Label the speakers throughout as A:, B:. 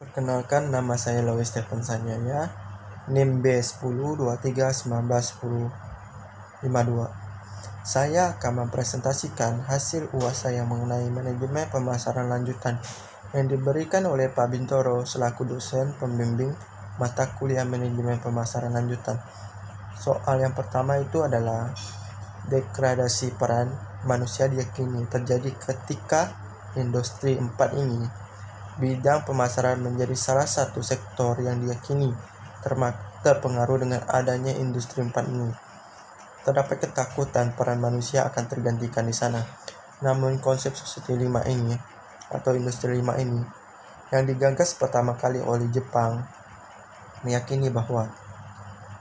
A: Perkenalkan, nama saya Lois Stephen Sanyaya, NIM B1023191052. Saya akan mempresentasikan hasil UAS saya mengenai manajemen pemasaran lanjutan yang diberikan oleh Pak Bintoro selaku dosen pembimbing mata kuliah manajemen pemasaran lanjutan. Soal yang pertama itu adalah degradasi peran manusia diyakini terjadi ketika industri 4 ini. Bidang pemasaran menjadi salah satu sektor yang diyakini terpengaruh dengan adanya industri 4 ini. Terdapat ketakutan peran manusia akan tergantikan di sana. Namun konsep Society 5 ini atau industri 5 ini yang digagas pertama kali oleh Jepang meyakini bahwa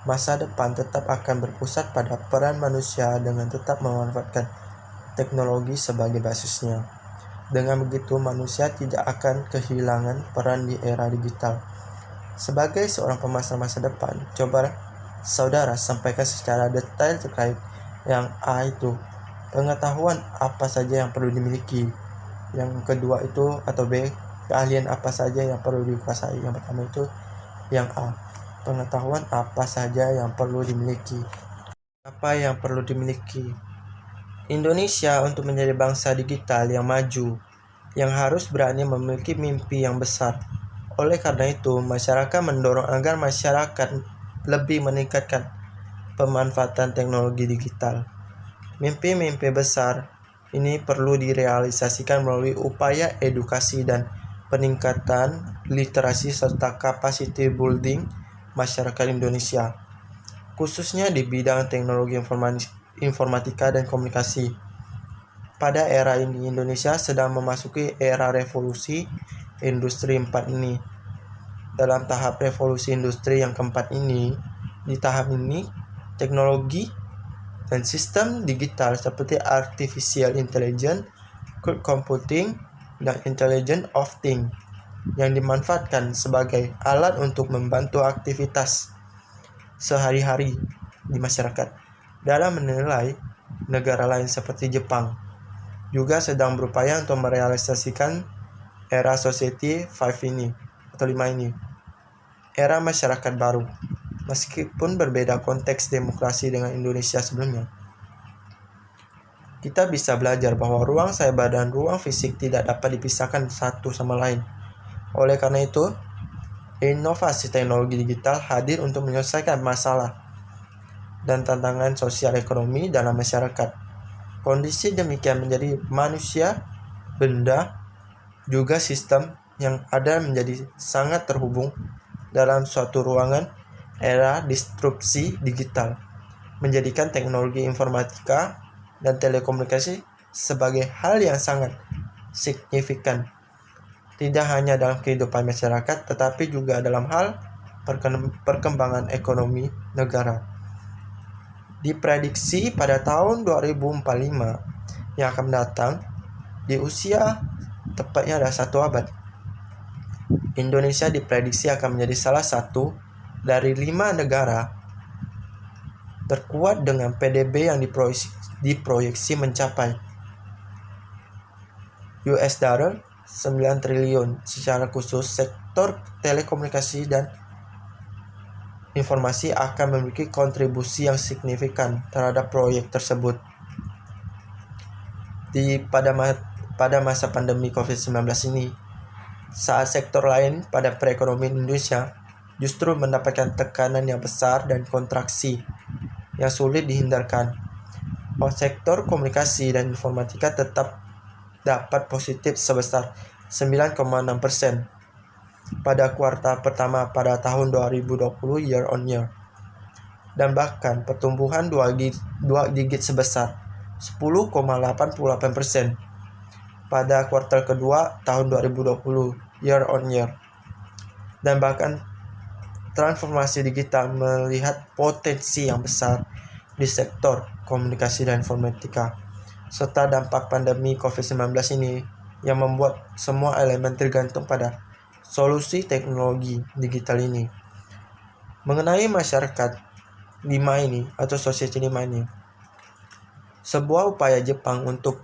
A: masa depan tetap akan berpusat pada peran manusia dengan tetap memanfaatkan teknologi sebagai basisnya. Dengan begitu, manusia tidak akan kehilangan peran di era digital. Sebagai seorang pemasar masa depan, coba saudara sampaikan secara detail terkait yang A itu pengetahuan apa saja yang perlu dimiliki. Yang kedua itu atau B, keahlian apa saja yang perlu dikuasai. Yang pertama itu yang A, pengetahuan apa saja yang perlu dimiliki. Apa yang perlu dimiliki? Indonesia untuk menjadi bangsa digital yang maju, yang harus berani memiliki mimpi yang besar. Oleh karena itu, masyarakat mendorong agar masyarakat lebih meningkatkan pemanfaatan teknologi digital. Mimpi-mimpi besar ini perlu direalisasikan melalui upaya edukasi dan peningkatan literasi serta capacity building masyarakat Indonesia, khususnya di bidang teknologi informatika dan komunikasi. Pada era ini, Indonesia sedang memasuki era revolusi industri 4 ini. Dalam tahap revolusi industri yang keempat ini, di tahap ini, teknologi dan sistem digital seperti artificial intelligence, cloud computing, dan intelligence of things yang dimanfaatkan sebagai alat untuk membantu aktivitas sehari-hari di masyarakat. Dalam menilai, negara lain seperti Jepang juga sedang berupaya untuk merealisasikan era Society 5 ini atau 5 ini, era masyarakat baru. Meskipun berbeda konteks demokrasi dengan Indonesia sebelumnya, kita bisa belajar bahwa ruang cyber dan ruang fisik tidak dapat dipisahkan satu sama lain. Oleh karena itu, inovasi teknologi digital hadir untuk menyelesaikan masalah dan tantangan sosial ekonomi dalam masyarakat. Kondisi demikian menjadi manusia, benda, juga sistem yang ada menjadi sangat terhubung dalam suatu ruangan era disrupsi digital, menjadikan teknologi informatika dan telekomunikasi sebagai hal yang sangat signifikan, tidak hanya dalam kehidupan masyarakat, tetapi juga dalam hal perkembangan ekonomi negara. Diprediksi pada tahun 2045 yang akan mendatang, di usia tepatnya ada 1 abad, Indonesia diprediksi akan menjadi salah satu dari 5 negara terkuat dengan PDB yang diproyeksi mencapai $9 triliun. Secara khusus, sektor telekomunikasi dan informasi akan memiliki kontribusi yang signifikan terhadap proyek tersebut. Pada masa pandemi COVID-19 ini, saat sektor lain pada perekonomian Indonesia justru mendapatkan tekanan yang besar dan kontraksi yang sulit dihindarkan, sektor komunikasi dan informatika tetap dapat positif sebesar 9,6% pada kuartal pertama pada tahun 2020 year on year, dan bahkan pertumbuhan 2 digit sebesar 10,88% pada kuartal kedua tahun 2020 year on year. Dan bahkan transformasi digital melihat potensi yang besar di sektor komunikasi dan informatika, serta dampak pandemi COVID-19 ini yang membuat semua elemen tergantung pada solusi teknologi digital ini. Mengenai masyarakat 5 ini atau Society 5 ini, sebuah upaya Jepang untuk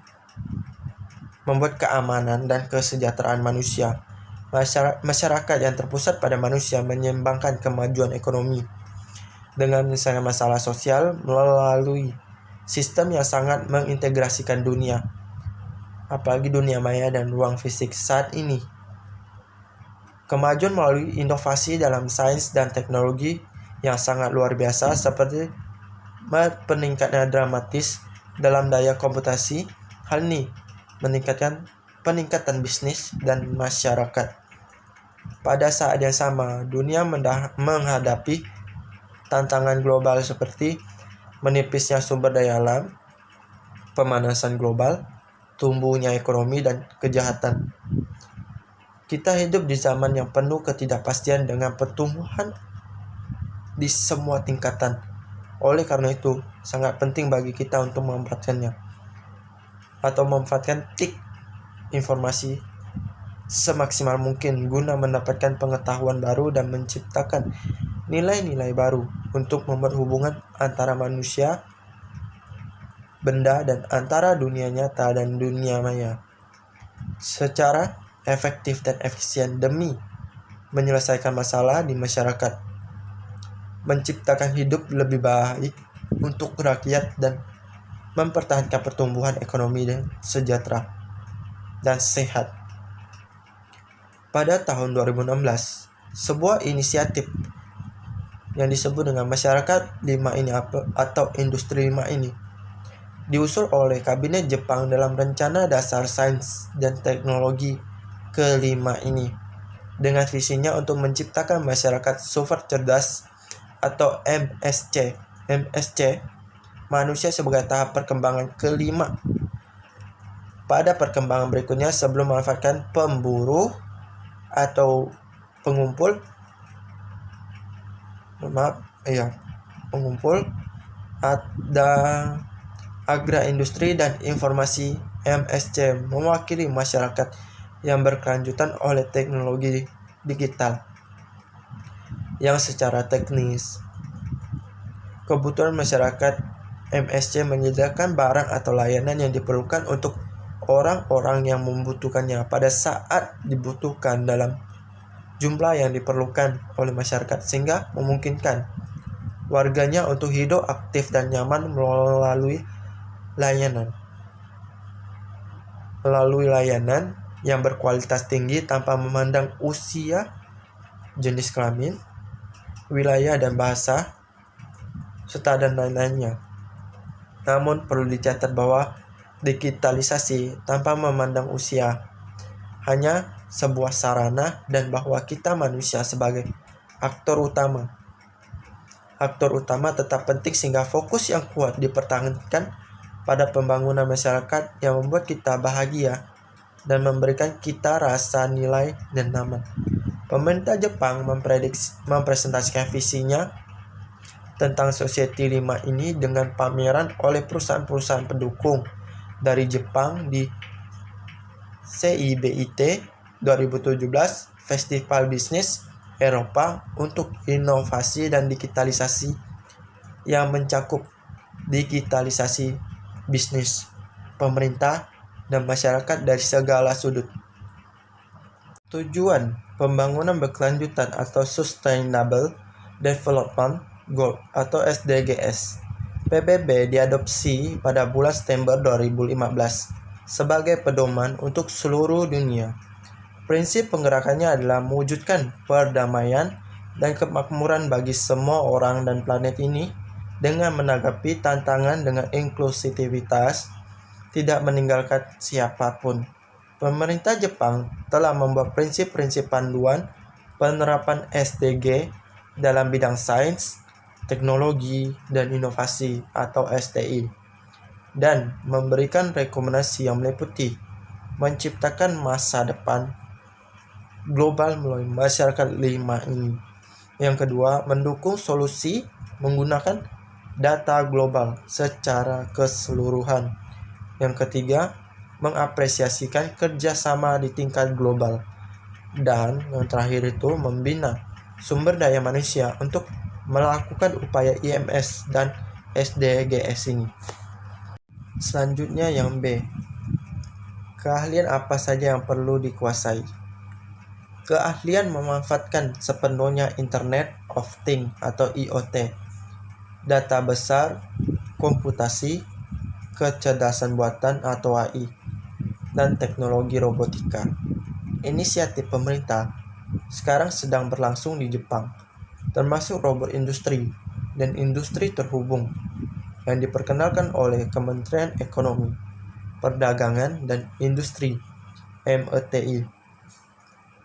A: membuat keamanan dan kesejahteraan manusia Masyarakat yang terpusat pada manusia menyeimbangkan kemajuan ekonomi dengan misalnya masalah sosial melalui sistem yang sangat mengintegrasikan dunia, apalagi dunia maya dan ruang fisik saat ini. Kemajuan melalui inovasi dalam sains dan teknologi yang sangat luar biasa seperti peningkatan dramatis dalam daya komputasi. Hal ini peningkatan bisnis dan masyarakat. Pada saat yang sama, dunia menghadapi tantangan global seperti menipisnya sumber daya alam, pemanasan global, tumbuhnya ekonomi, dan kejahatan. Kita hidup di zaman yang penuh ketidakpastian dengan pertumbuhan di semua tingkatan. Oleh karena itu, sangat penting bagi kita untuk memanfaatkannya atau memanfaatkan informasi semaksimal mungkin guna mendapatkan pengetahuan baru dan menciptakan nilai-nilai baru untuk membuat hubungan antara manusia, benda, dan antara dunia nyata dan dunia maya secara efektif dan efisien demi menyelesaikan masalah di masyarakat, menciptakan hidup lebih baik untuk rakyat, dan mempertahankan pertumbuhan ekonomi dan sejahtera dan sehat. Pada tahun 2016, sebuah inisiatif yang disebut dengan Masyarakat 5 ini atau Industri 5 ini diusul oleh Kabinet Jepang dalam Rencana Dasar Sains dan Teknologi ke-5 ini dengan visinya untuk menciptakan masyarakat super cerdas atau MSC. MSC, manusia sebagai tahap perkembangan ke-5. Pada perkembangan berikutnya sebelum memanfaatkan pemburu atau pengumpul ada agraindustri dan informasi. MSC mewakili masyarakat yang berkelanjutan oleh teknologi digital yang secara teknis. Kebutuhan masyarakat MSC menyediakan barang atau layanan yang diperlukan untuk orang-orang yang membutuhkannya pada saat dibutuhkan dalam jumlah yang diperlukan oleh masyarakat sehingga memungkinkan warganya untuk hidup aktif dan nyaman melalui layanan yang berkualitas tinggi tanpa memandang usia, jenis kelamin, wilayah dan bahasa, serta dan lain-lainnya. Namun perlu dicatat bahwa digitalisasi tanpa memandang usia hanya sebuah sarana dan bahwa kita manusia sebagai aktor utama tetap penting sehingga fokus yang kuat dipertahankan pada pembangunan masyarakat yang membuat kita bahagia dan memberikan kita rasa nilai dan nyaman. Pemerintah Jepang mempresentasikan visinya tentang Society 5 ini dengan pameran oleh perusahaan-perusahaan pendukung dari Jepang di CIBIT 2017, Festival Bisnis Eropa untuk Inovasi dan Digitalisasi yang mencakup digitalisasi bisnis, pemerintah, dan masyarakat dari segala sudut. Tujuan pembangunan berkelanjutan atau Sustainable Development Goal atau SDGs PBB diadopsi pada bulan September 2015 sebagai pedoman untuk seluruh dunia. Prinsip penggerakannya adalah mewujudkan perdamaian dan kemakmuran bagi semua orang dan planet ini dengan menanggapi tantangan dengan inklusivitas, tidak meninggalkan siapapun. Pemerintah Jepang telah membuat prinsip-prinsip panduan penerapan SDG dalam bidang sains, teknologi, dan inovasi atau STI, dan memberikan rekomendasi yang meliputi menciptakan masa depan global melalui masyarakat 5 ini. Yang kedua, mendukung solusi menggunakan data global secara keseluruhan. Yang ketiga, mengapresiasikan kerjasama di tingkat global. Dan yang terakhir itu membina sumber daya manusia untuk melakukan upaya IMS dan SDGs ini. Selanjutnya yang B. Keahlian apa saja yang perlu dikuasai? keahlian memanfaatkan sepenuhnya Internet of Things atau IoT, data besar, komputasi, kecerdasan buatan atau AI, dan teknologi robotika. Inisiatif pemerintah sekarang sedang berlangsung di Jepang, termasuk robot industri dan industri terhubung yang diperkenalkan oleh Kementerian Ekonomi, Perdagangan dan Industri (METI)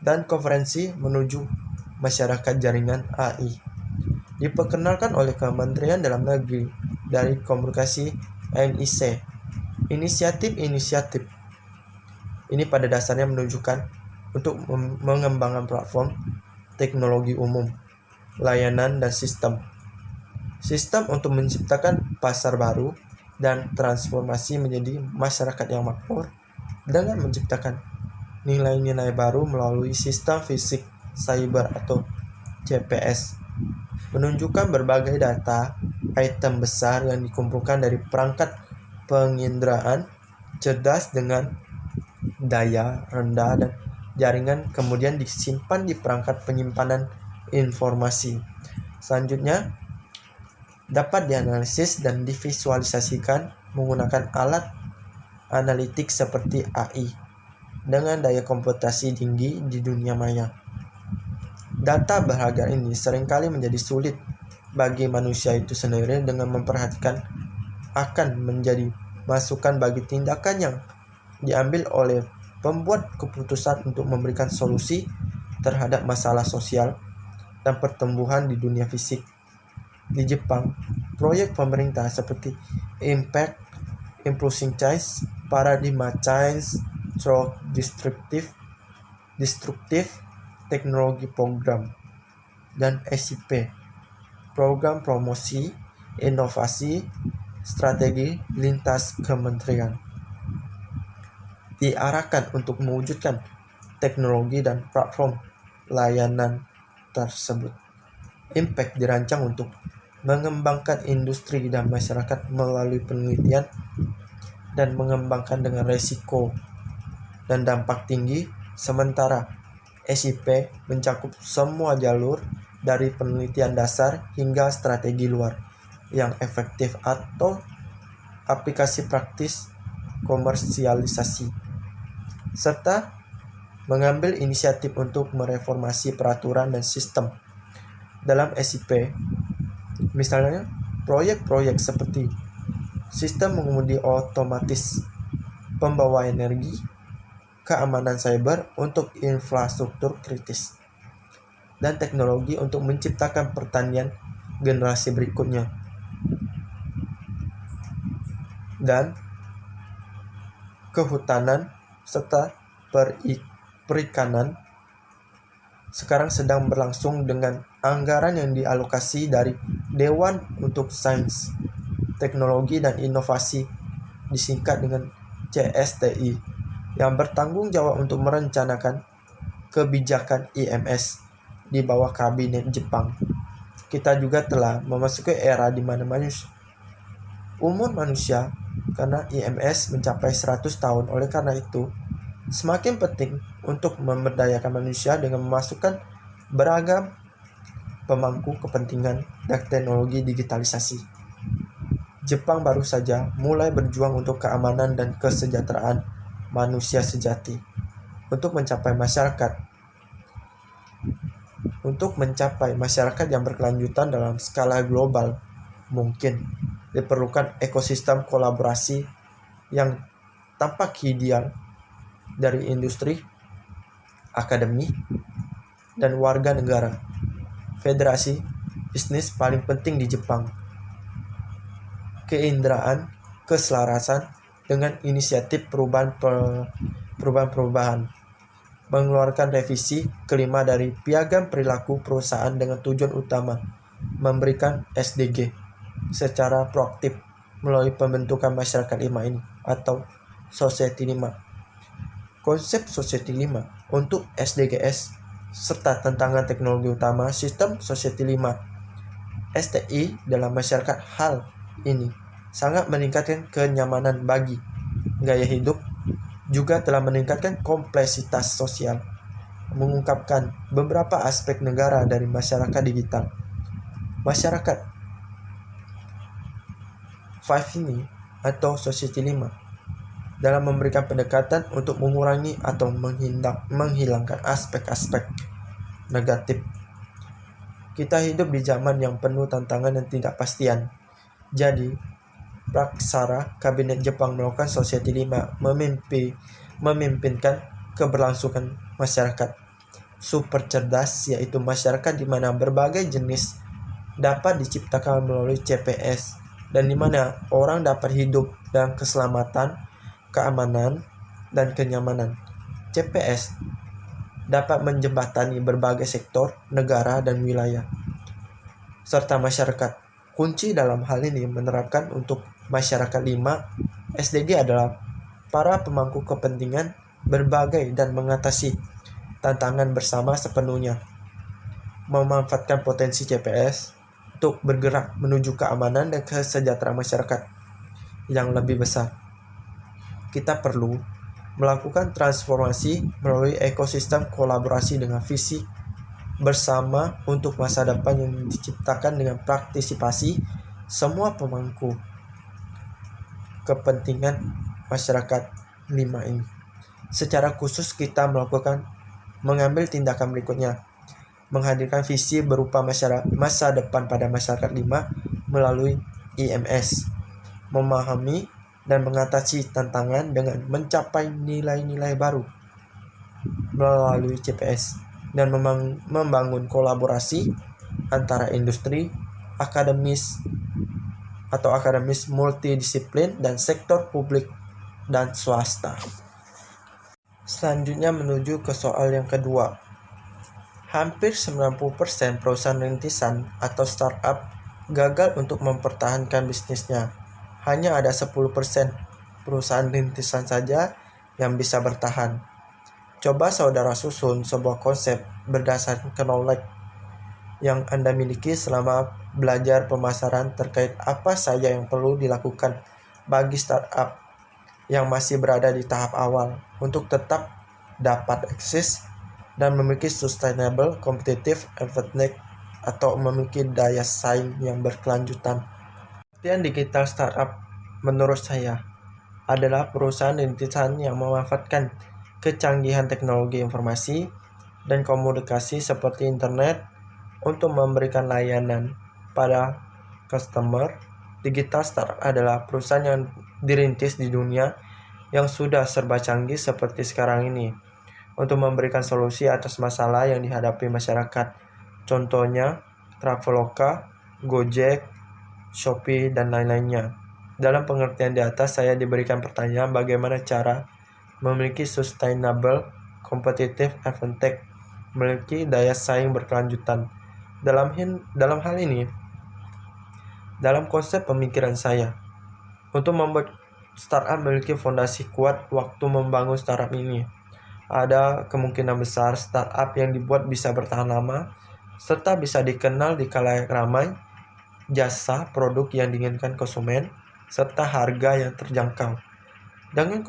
A: dan konferensi menuju masyarakat jaringan AI diperkenalkan oleh Kementerian Dalam Negeri dari Komunikasi MIC. Inisiatif-inisiatif ini pada dasarnya menunjukkan untuk mengembangkan platform teknologi umum, layanan dan sistem untuk menciptakan pasar baru dan transformasi menjadi masyarakat yang makmur dengan menciptakan nilai-nilai baru melalui sistem fisik cyber atau CPS, menunjukkan berbagai data item besar yang dikumpulkan dari perangkat penginderaan cerdas dengan daya rendah dan jaringan kemudian disimpan di perangkat penyimpanan informasi. Selanjutnya, dapat dianalisis dan divisualisasikan menggunakan alat analitik seperti AI dengan daya komputasi tinggi di dunia maya. Data berharga ini seringkali menjadi sulit bagi manusia itu sendiri dengan memperhatikan akan menjadi masukan bagi tindakan yang diambil oleh pembuat keputusan untuk memberikan solusi terhadap masalah sosial dan pertumbuhan di dunia fisik. Di Jepang, proyek pemerintah seperti Impact, Impulsing Change, Paradigm Change through Disruptive Technology Program, dan SIP, Program Promosi Inovasi Strategi Lintas Kementerian, diarahkan untuk mewujudkan teknologi dan platform layanan tersebut. Impact dirancang untuk mengembangkan industri dan masyarakat melalui penelitian dan mengembangkan dengan risiko dan dampak tinggi, sementara SIP mencakup semua jalur dari penelitian dasar hingga strategi luar yang efektif atau aplikasi praktis komersialisasi, serta mengambil inisiatif untuk mereformasi peraturan dan sistem. Dalam SIP, misalnya proyek-proyek seperti sistem mengemudi otomatis, pembawa energi, keamanan cyber untuk infrastruktur kritis, dan teknologi untuk menciptakan pertanian generasi berikutnya, dan kehutanan serta perikanan sekarang sedang berlangsung dengan anggaran yang dialokasi dari Dewan untuk Sains, Teknologi dan Inovasi, disingkat dengan CSTI, yang bertanggung jawab untuk merencanakan kebijakan IMS di bawah kabinet Jepang. Kita juga telah memasuki era di mana umur manusia karena IMS mencapai 100 tahun. Oleh karena itu, semakin penting untuk memberdayakan manusia dengan memasukkan beragam pemangku kepentingan dan teknologi digitalisasi. Jepang baru saja mulai berjuang untuk keamanan dan kesejahteraan manusia sejati. Untuk mencapai masyarakat yang berkelanjutan dalam skala global, mungkin diperlukan ekosistem kolaborasi yang tampak ideal dari industri, akademi, dan warga negara. Federasi bisnis paling penting di Jepang, keinderaan, keselarasan dengan inisiatif perubahan, mengeluarkan revisi kelima dari Piagam Perilaku Perusahaan dengan tujuan utama memberikan SDG secara proaktif melalui pembentukan masyarakat 5 ini atau Society 5. Konsep Society 5 untuk SDGs serta tantangan teknologi utama sistem Society 5 STI dalam masyarakat. Hal ini sangat meningkatkan kenyamanan bagi gaya hidup, juga telah meningkatkan kompleksitas sosial mengungkapkan beberapa aspek negara dari masyarakat digital. Masyarakat 5 ini atau Society 5 dalam memberikan pendekatan untuk mengurangi atau menghilangkan aspek-aspek negatif. Kita hidup di zaman yang penuh tantangan dan ketidakpastian. Jadi, Praksara Kabinet Jepang melakukan Society 5 memimpinkan keberlangsungan masyarakat super cerdas, yaitu masyarakat di mana berbagai jenis dapat diciptakan melalui CPS dan di mana orang dapat hidup dalam keselamatan, keamanan, dan kenyamanan. CPS dapat menjembatani berbagai sektor, negara, dan wilayah, serta masyarakat. Kunci dalam hal ini menerapkan untuk masyarakat 5 SDG adalah para pemangku kepentingan berbagai dan mengatasi tantangan bersama sepenuhnya, memanfaatkan potensi CPS untuk bergerak menuju keamanan dan kesejahteraan masyarakat yang lebih besar. Kita perlu melakukan transformasi melalui ekosistem kolaborasi dengan visi bersama untuk masa depan yang diciptakan dengan partisipasi semua pemangku kepentingan masyarakat 5 ini. Secara khusus kita mengambil tindakan berikutnya, menghadirkan visi berupa masa depan pada masyarakat 5 melalui IMS, memahami dan mengatasi tantangan dengan mencapai nilai-nilai baru melalui CPS, dan membangun kolaborasi antara industri, akademis multidisiplin, dan sektor publik dan swasta. Selanjutnya menuju ke soal yang kedua. Hampir 90% perusahaan rintisan atau startup gagal untuk mempertahankan bisnisnya. Hanya ada 10% perusahaan rintisan saja yang bisa bertahan. Coba saudara susun sebuah konsep berdasarkan knowledge yang Anda miliki selama belajar pemasaran terkait apa saja yang perlu dilakukan bagi startup yang masih berada di tahap awal untuk tetap dapat eksis dan memiliki sustainable competitive advantage atau memiliki daya saing yang berkelanjutan. Artian digital startup menurut saya adalah perusahaan rintisan yang memanfaatkan kecanggihan teknologi informasi dan komunikasi seperti internet untuk memberikan layanan pada customer. Digital startup adalah perusahaan yang dirintis di dunia yang sudah serba canggih seperti sekarang ini untuk memberikan solusi atas masalah yang dihadapi masyarakat. Contohnya Traveloka, Gojek, Shopee, dan lain-lainnya. Dalam pengertian di atas, saya diberikan pertanyaan bagaimana cara memiliki sustainable competitive advantage, memiliki daya saing berkelanjutan. Dalam hal ini, dalam konsep pemikiran saya, untuk membuat startup memiliki fondasi kuat waktu membangun startup ini, ada kemungkinan besar startup yang dibuat bisa bertahan lama, serta bisa dikenal di khalayak ramai, jasa produk yang diinginkan konsumen, serta harga yang terjangkau. Dengan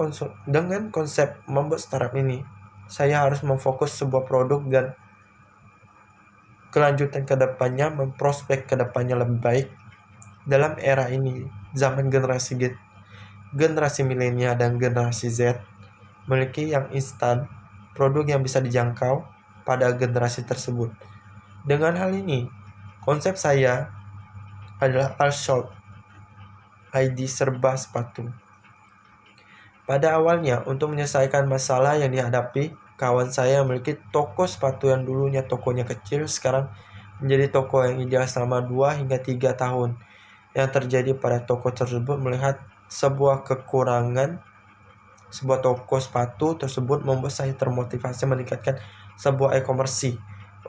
A: konsep membuat startup ini, saya harus memfokus sebuah produk dan kelanjutan ke depannya, memprospek ke depannya lebih baik. Dalam era ini, zaman generasi milenial dan generasi Z memiliki yang instan, produk yang bisa dijangkau pada generasi tersebut. Dengan hal ini, konsep saya adalah all shop, ID serba sepatu. Pada awalnya, untuk menyelesaikan masalah yang dihadapi, kawan saya memiliki toko sepatu yang dulunya tokonya kecil, sekarang menjadi toko yang ideal selama 2 hingga 3 tahun. Yang terjadi pada toko tersebut melihat sebuah kekurangan. Sebuah toko sepatu tersebut membuat saya termotivasi meningkatkan sebuah e-commerce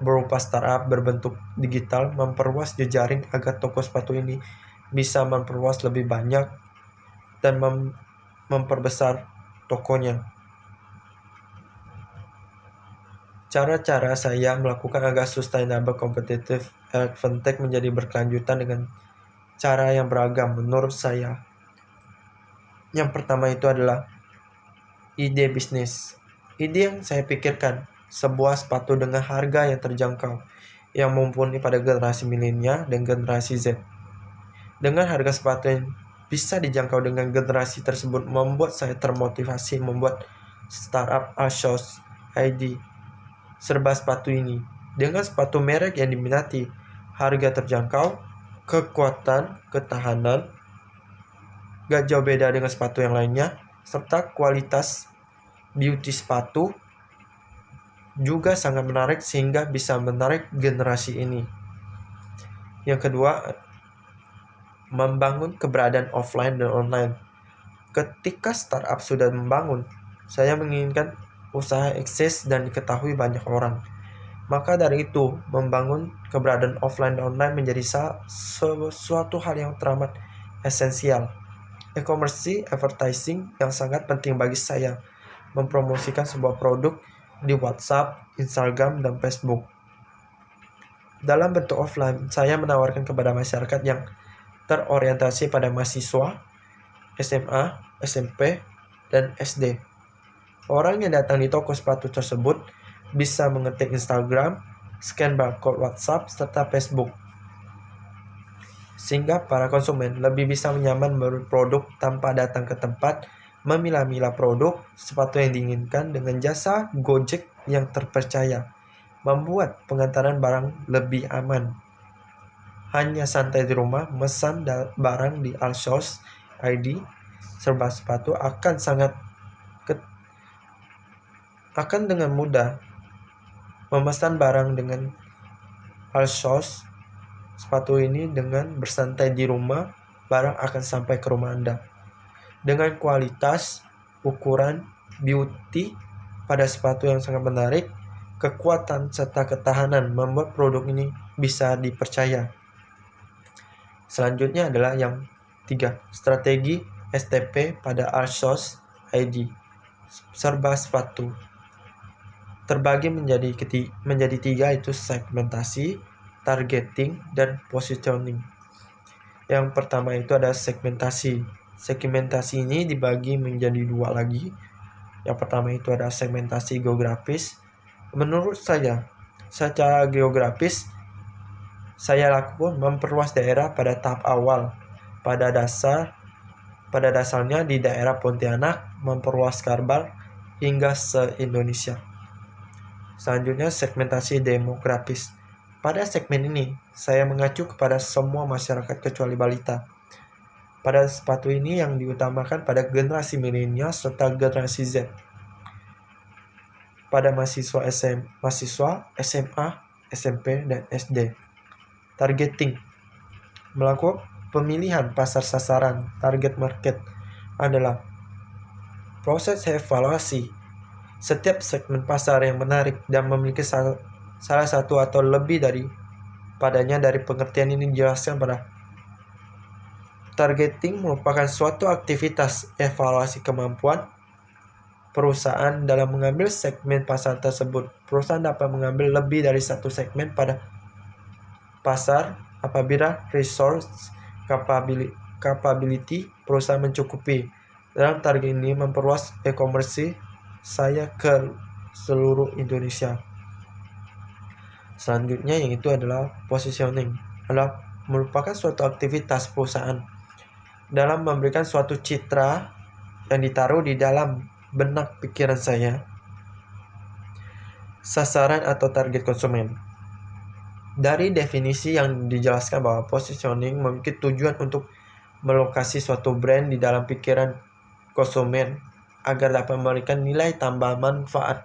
A: berupa startup berbentuk digital, memperluas jejaring agar toko sepatu ini bisa memperluas lebih banyak dan memperbesar tokonya. Cara-cara saya melakukan agar sustainable competitive advantage menjadi berkelanjutan dengan cara yang beragam menurut saya. Yang pertama itu adalah ide bisnis. Ide yang saya pikirkan sebuah sepatu dengan harga yang terjangkau, yang mumpuni pada generasi milenial dan generasi Z. Dengan harga sepatu yang bisa dijangkau dengan generasi tersebut membuat saya termotivasi membuat startup ASOS ID serba sepatu ini. Dengan sepatu merek yang diminati, harga terjangkau, kekuatan, ketahanan, gak jauh beda dengan sepatu yang lainnya, serta kualitas beauty sepatu juga sangat menarik sehingga bisa menarik generasi ini. Yang kedua, membangun keberadaan offline dan online. Ketika startup sudah membangun, saya menginginkan usaha eksis dan diketahui banyak orang. Maka dari itu, membangun keberadaan offline dan online menjadi suatu hal yang teramat esensial. E-commerce advertising yang sangat penting bagi saya, mempromosikan sebuah produk di WhatsApp, Instagram, dan Facebook. Dalam bentuk offline, saya menawarkan kepada masyarakat yang terorientasi pada mahasiswa, SMA, SMP, dan SD. Orang yang datang di toko sepatu tersebut bisa mengetik Instagram, scan barcode WhatsApp, serta Facebook. Sehingga para konsumen lebih bisa nyaman membeli produk tanpa datang ke tempat, memilah-milah produk sepatu yang diinginkan dengan jasa Gojek yang terpercaya, membuat pengantaran barang lebih aman. Hanya santai di rumah, mesan barang di ASOS ID serba sepatu akan dengan mudah memesan barang dengan ASOS sepatu ini dengan bersantai di rumah, barang akan sampai ke rumah Anda. Dengan kualitas, ukuran, beauty pada sepatu yang sangat menarik, kekuatan serta ketahanan membuat produk ini bisa dipercaya. Selanjutnya adalah yang 3, strategi STP pada ASOS ID serba sepatu. Terbagi menjadi 3, yaitu segmentasi, targeting, dan positioning. Yang pertama itu ada segmentasi. Segmentasi ini dibagi menjadi 2 lagi. Yang pertama itu ada segmentasi geografis. Menurut saya, secara geografis, saya lakukan memperluas daerah pada tahap awal. Pada dasarnya di daerah Pontianak, memperluas Kalbar hingga se-Indonesia. Selanjutnya segmentasi demografis. Pada segmen ini, saya mengacu kepada semua masyarakat kecuali balita. Pada sepatu ini yang diutamakan pada generasi milenial serta generasi Z. Pada mahasiswa SMA, SMP, dan SD. Targeting. Melakukan pemilihan pasar sasaran, target market adalah proses evaluasi setiap segmen pasar yang menarik dan memiliki salah satu atau lebih dari padanya. Dari pengertian ini dijelaskan pada targeting merupakan suatu aktivitas evaluasi kemampuan perusahaan dalam mengambil segmen pasar tersebut. Perusahaan dapat mengambil lebih dari satu segmen pada pasar apabila resource capability perusahaan mencukupi. Dalam target ini memperluas e-commerce saya ke seluruh Indonesia. Selanjutnya yang itu adalah positioning, adalah merupakan suatu aktivitas perusahaan dalam memberikan suatu citra yang ditaruh di dalam benak pikiran saya, sasaran atau target konsumen. Dari definisi yang dijelaskan bahwa positioning memiliki tujuan untuk melokasi suatu brand di dalam pikiran konsumen agar dapat memberikan nilai tambah manfaat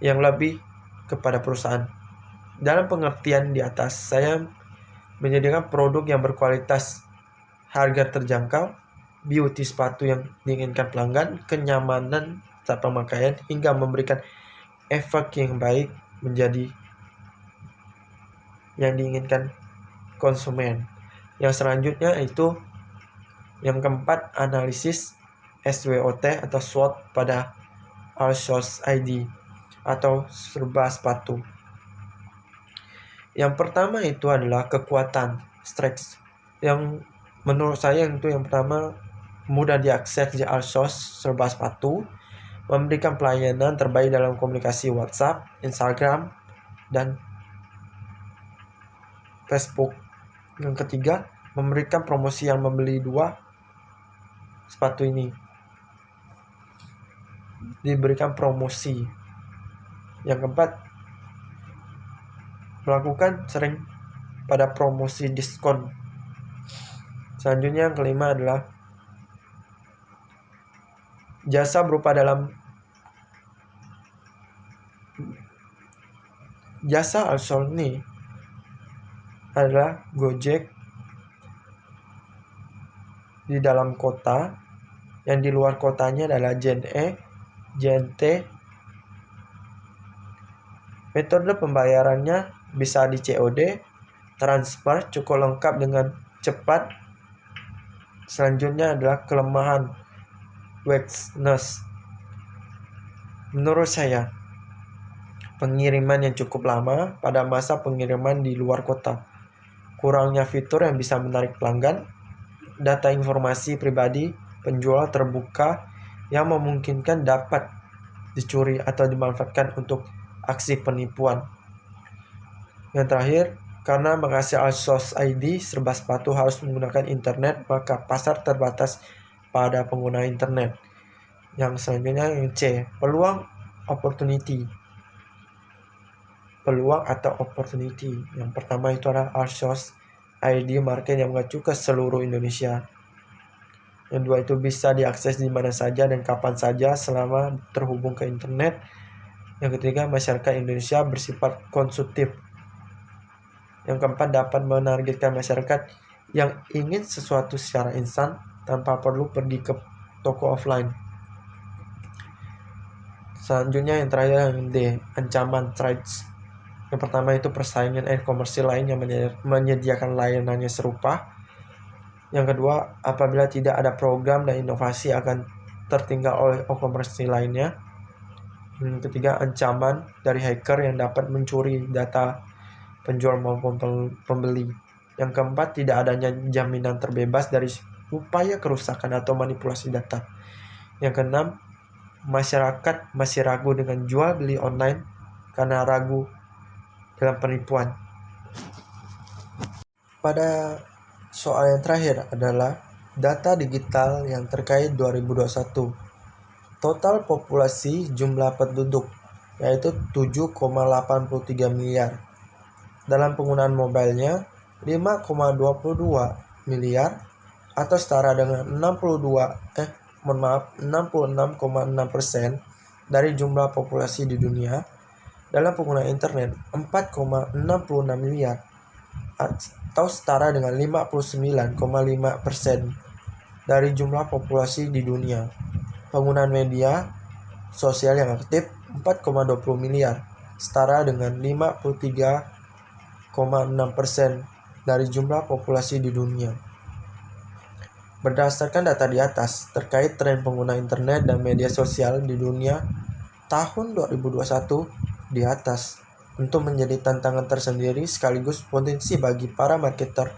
A: yang lebih kepada perusahaan. Dalam pengertian di atas, saya menyediakan produk yang berkualitas, harga terjangkau, beauty sepatu yang diinginkan pelanggan, kenyamanan saat pemakaian, hingga memberikan efek yang baik menjadi yang diinginkan konsumen. Yang selanjutnya itu yang keempat, analisis SWOT atau SWOT pada ASOS ID atau serba sepatu. Yang pertama itu adalah kekuatan, strength. Yang menurut saya itu yang pertama mudah diakses di ASOS serba sepatu. memberikan pelayanan terbaik dalam komunikasi WhatsApp, Instagram, dan Facebook. Yang ketiga, memberikan promosi yang membeli 2 sepatu ini. Diberikan promosi. Yang keempat, melakukan sering pada promosi diskon. Selanjutnya yang kelima adalah jasa berupa dalam jasa outsourcing ini adalah Gojek di dalam kota, yang di luar kotanya adalah JNE, JNT. Metode pembayarannya bisa di COD, transfer, cukup lengkap dengan cepat. Selanjutnya adalah kelemahan weakness. Menurut saya, pengiriman yang cukup lama pada masa pengiriman di luar kota, kurangnya fitur yang bisa menarik pelanggan, data informasi pribadi penjual terbuka yang memungkinkan dapat dicuri atau dimanfaatkan untuk aksi penipuan. Yang terakhir, karena mengakses outsource ID serba sepatu harus menggunakan internet, maka pasar terbatas pada pengguna internet. Yang selanjutnya yang C, peluang atau opportunity. Yang pertama itu adalah outsource ID market yang mengacu ke seluruh Indonesia. Yang dua itu bisa diakses di mana saja dan kapan saja selama terhubung ke internet. Yang ketiga, masyarakat Indonesia bersifat konsumtif. Yang keempat, dapat menargetkan masyarakat yang ingin sesuatu secara instan tanpa perlu pergi ke toko offline. Selanjutnya yang terakhir yang D, ancaman threats. Yang pertama itu persaingan e-commerce lain yang menyediakan layanannya serupa. Yang kedua, apabila tidak ada program dan inovasi akan tertinggal oleh e-commerce lainnya. Yang ketiga, ancaman dari hacker yang dapat mencuri data penjual maupun pembeli. Yang keempat, tidak adanya jaminan terbebas dari upaya kerusakan atau manipulasi data. Yang keenam, masyarakat masih ragu dengan jual beli online karena ragu dalam penipuan. Pada soal yang terakhir adalah data digital yang terkait 2021. Total populasi jumlah penduduk yaitu 7,83 miliar. Dalam penggunaan mobilenya 5,22 miliar atau setara dengan 66,6% dari jumlah populasi di dunia. Dalam penggunaan internet 4,66 miliar atau setara dengan 59,5% dari jumlah populasi di dunia. Penggunaan media sosial yang aktif 4,20 miliar, setara dengan 53,6% dari jumlah populasi di dunia. Berdasarkan data di atas terkait tren pengguna internet dan media sosial di dunia tahun 2021 di atas, tentu menjadi tantangan tersendiri sekaligus potensi bagi para marketer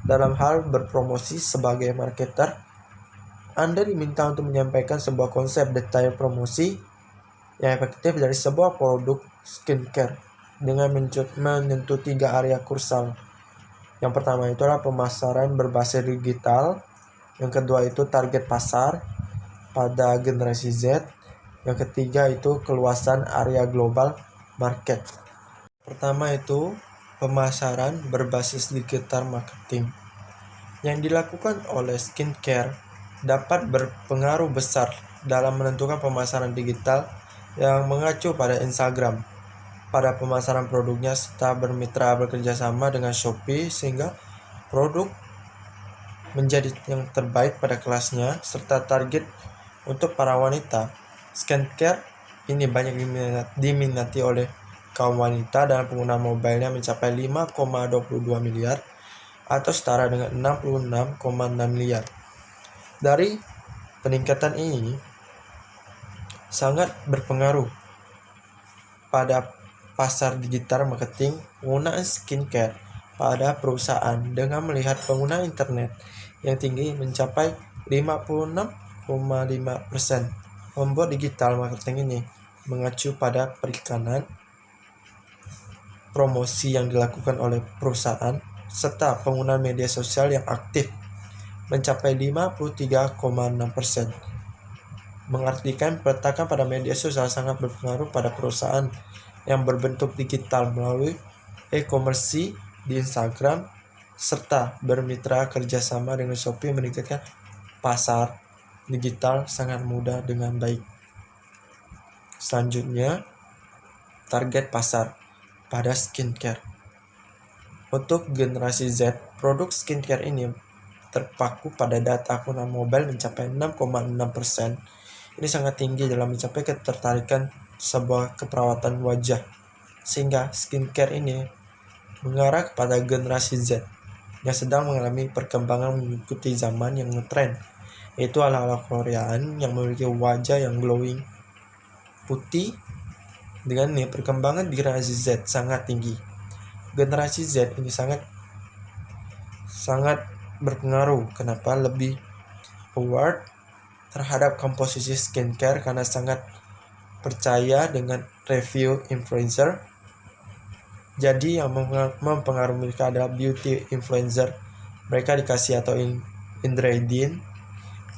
A: dalam hal berpromosi. Sebagai marketer, Anda diminta untuk menyampaikan sebuah konsep detail promosi yang efektif dari sebuah produk skincare dengan menyentuh 3 area krusial. Yang pertama itu adalah pemasaran berbasis digital. Yang kedua itu target pasar pada generasi Z. Yang ketiga itu keluasan area global market. Pertama itu pemasaran berbasis digital marketing. Yang dilakukan oleh skincare dapat berpengaruh besar dalam menentukan pemasaran digital yang mengacu pada Instagram pada pemasaran produknya serta bekerja sama dengan Shopee sehingga produk menjadi yang terbaik pada kelasnya serta target untuk para wanita. Skincare ini banyak diminati oleh kaum wanita dan pengguna mobilenya mencapai 5,22 miliar atau setara dengan 66,6 miliar. Dari peningkatan ini sangat berpengaruh pada pasar digital marketing penggunaan skincare pada perusahaan dengan melihat pengguna internet yang tinggi mencapai 56,5%. Membuat digital marketing ini mengacu pada perikanan, promosi yang dilakukan oleh perusahaan, serta penggunaan media sosial yang aktif mencapai 53,6%. Mengartikan peletakan pada media sosial sangat berpengaruh pada perusahaan yang berbentuk digital melalui e-commerce di Instagram, serta bermitra kerjasama dengan Shopee meningkatkan pasar digital sangat mudah dengan baik. Selanjutnya, target pasar pada skincare. Untuk generasi Z, produk skincare ini terpaku pada data pengguna mobile mencapai 6,6%. Ini sangat tinggi dalam mencapai ketertarikan sebuah keperawatan wajah, sehingga skincare ini mengarah kepada generasi Z yang sedang mengalami perkembangan mengikuti zaman yang ngetren, yaitu ala-ala Koreaan yang memiliki wajah yang glowing, putih. Dengan ini, perkembangan generasi Z sangat tinggi. Generasi Z ini sangat berpengaruh. Kenapa? Lebih aware terhadap komposisi skincare karena sangat percaya dengan review influencer. Jadi yang mempengaruhi mereka adalah beauty influencer. Mereka dikasih atau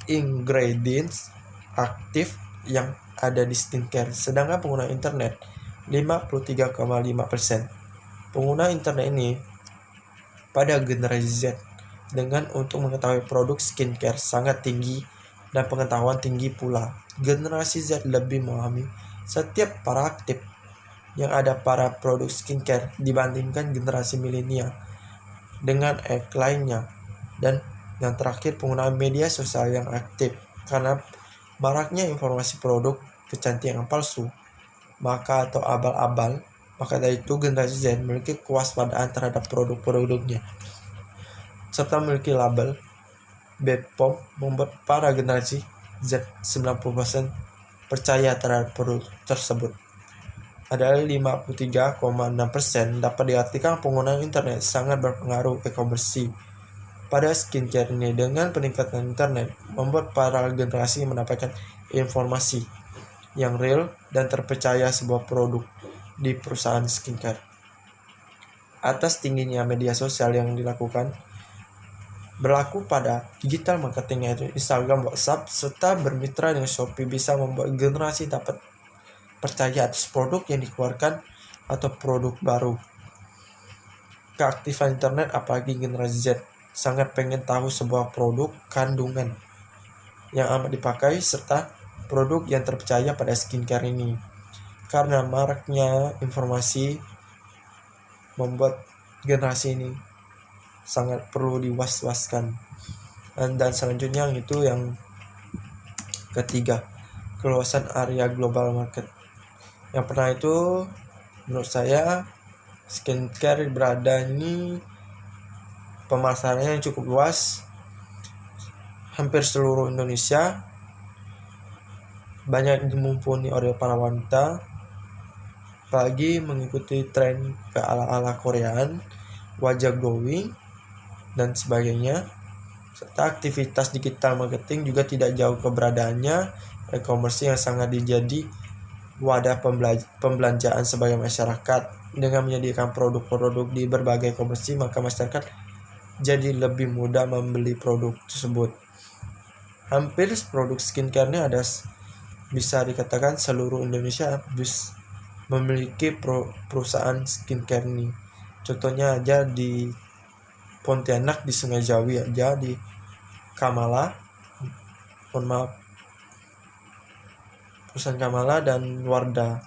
A: ingredients aktif yang ada di skincare. Sedangkan pengguna internet 53,5%. Pengguna internet ini pada generasi Z dengan untuk mengetahui produk skincare sangat tinggi dan pengetahuan tinggi pula. Generasi Z lebih memahami setiap para aktif yang ada pada produk skincare dibandingkan generasi milenial dengan lainnya. Dan yang terakhir, penggunaan media sosial yang aktif. Karena maraknya informasi produk kecantikan palsu, atau abal-abal, maka dari itu generasi Z memiliki kewaspadaan terhadap produk-produknya, serta memiliki label BPOM membuat para generasi Z 90% percaya terhadap produk tersebut. Adalah 53,6%. Dapat diartikan penggunaan internet sangat berpengaruh e-commerce pada skincare ini. Dengan peningkatan internet membuat para generasi mendapatkan informasi yang real dan terpercaya sebuah produk di perusahaan skincare. Atas tingginya media sosial yang dilakukan berlaku pada digital marketing, yaitu Instagram, WhatsApp, serta bermitra dengan Shopee bisa membuat generasi dapat percaya atas produk yang dikeluarkan atau produk baru. Keaktifan internet, apalagi generasi Z, sangat pengen tahu sebuah produk kandungan yang amat dipakai serta produk yang terpercaya pada skincare ini. Karena maraknya informasi membuat generasi ini sangat perlu diwaspadai. Dan selanjutnya itu yang ketiga, keluasan area global market. Yang pernah itu menurut saya skincare berada ini pemasarannya yang cukup luas, hampir seluruh Indonesia, banyak dimumpuni oleh para wanita, apalagi mengikuti tren ke ala-ala Koreaan, wajah glowing dan sebagainya. Serta aktivitas digital marketing juga tidak jauh keberadaannya e-commerce yang sangat dijadi wadah pembelanjaan sebagai masyarakat. Dengan menyediakan produk-produk di berbagai e-commerce, maka masyarakat jadi lebih mudah membeli produk tersebut. Hampir produk skincare-nya bisa dikatakan seluruh Indonesia memiliki perusahaan skincare ini. Contohnya aja di Pontianak, di Sungai Jawi aja, di Kamala, perusahaan Kamala dan Wardah.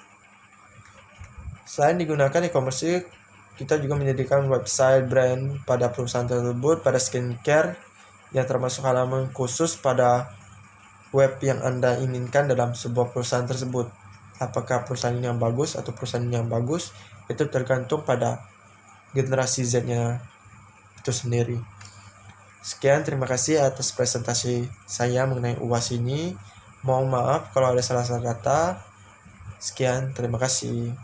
A: Selain digunakan e-commerce, kita juga menyediakan website brand pada perusahaan tersebut pada skincare yang termasuk halaman khusus pada web yang Anda inginkan dalam sebuah perusahaan tersebut. Apakah perusahaan ini yang bagus atau perusahaan ini yang bagus, itu tergantung pada generasi Z-nya itu sendiri. Sekian, terima kasih atas presentasi saya mengenai UAS ini. Mohon maaf kalau ada salah-salah kata. Sekian, terima kasih.